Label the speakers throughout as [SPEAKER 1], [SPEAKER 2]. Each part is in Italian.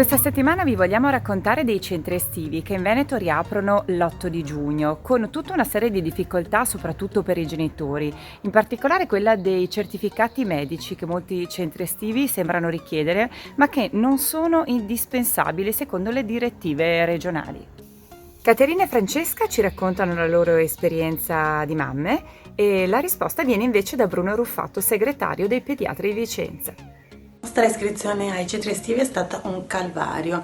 [SPEAKER 1] Questa settimana vi vogliamo raccontare dei centri estivi che in Veneto riaprono l'8 di giugno, con tutta una serie di difficoltà soprattutto per i genitori, in particolare quella dei certificati medici che molti centri estivi sembrano richiedere, ma che non sono indispensabili secondo le direttive regionali. Caterina e Francesca ci raccontano la loro esperienza di mamme e la risposta viene invece da Bruno Ruffatto, segretario dei pediatri di Vicenza.
[SPEAKER 2] La nostra iscrizione ai centri estivi è stata un calvario,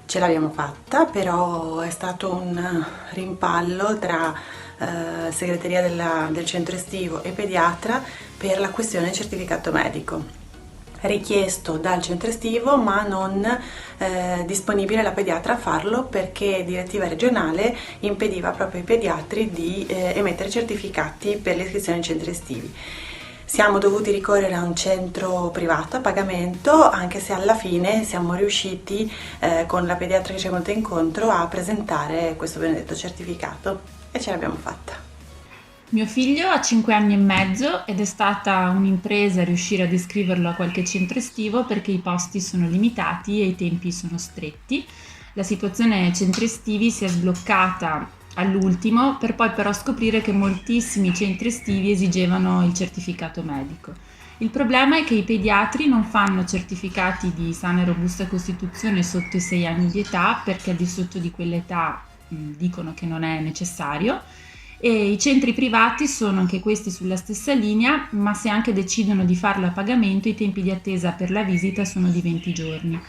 [SPEAKER 2] ce l'abbiamo fatta, però è stato un rimpallo tra segreteria del centro estivo e pediatra per la questione certificato medico, richiesto dal centro estivo ma non disponibile la pediatra a farlo perché direttiva regionale impediva proprio ai pediatri di emettere certificati per l'iscrizione ai centri estivi. Siamo dovuti ricorrere a un centro privato a pagamento, anche se alla fine siamo riusciti con la pediatra che ci è venuta incontro a presentare questo benedetto certificato e ce l'abbiamo fatta.
[SPEAKER 3] Mio figlio ha 5 anni e mezzo ed è stata un'impresa riuscire ad iscriverlo a qualche centro estivo perché i posti sono limitati e i tempi sono stretti. La situazione ai centri estivi si è sbloccata all'ultimo per poi però scoprire che moltissimi centri estivi esigevano il certificato medico. Il problema è che i pediatri non fanno certificati di sana e robusta costituzione sotto i 6 anni di età perché al di sotto di quell'età dicono che non è necessario. E i centri privati sono anche questi sulla stessa linea, ma se anche decidono di farlo a pagamento, i tempi di attesa per la visita sono di 20 giorni.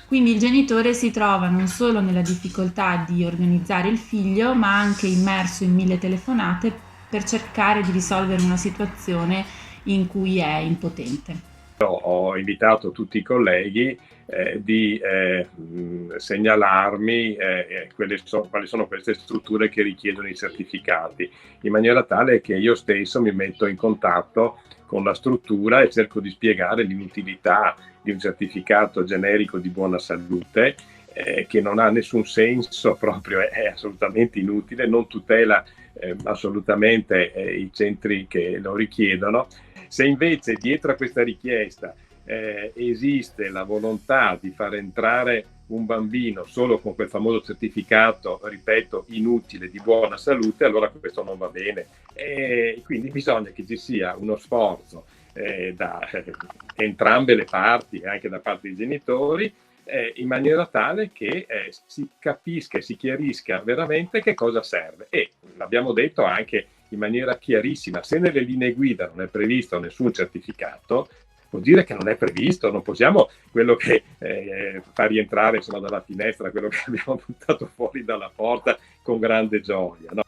[SPEAKER 3] Quindi il genitore si trova non solo nella difficoltà di organizzare il figlio, ma anche immerso in 1000 telefonate per cercare di risolvere una situazione in cui è impotente.
[SPEAKER 4] Ho invitato tutti i colleghi di segnalarmi quali sono queste strutture che richiedono i certificati, in maniera tale che io stesso mi metto in contatto con la struttura e cerco di spiegare l'inutilità di un certificato generico di buona salute che non ha nessun senso, proprio è assolutamente inutile, non tutela assolutamente i centri che lo richiedono. Se invece dietro a questa richiesta esiste la volontà di far entrare un bambino solo con quel famoso certificato, ripeto, inutile, di buona salute, allora questo non va bene. Quindi bisogna che ci sia uno sforzo da entrambe le parti, anche da parte dei genitori, in maniera tale che si capisca e si chiarisca veramente che cosa serve. E l'abbiamo detto anche in maniera chiarissima: se nelle linee guida non è previsto nessun certificato, vuol dire che non è previsto, non possiamo quello che fa rientrare dalla finestra, quello che abbiamo buttato fuori dalla porta con grande gioia, no?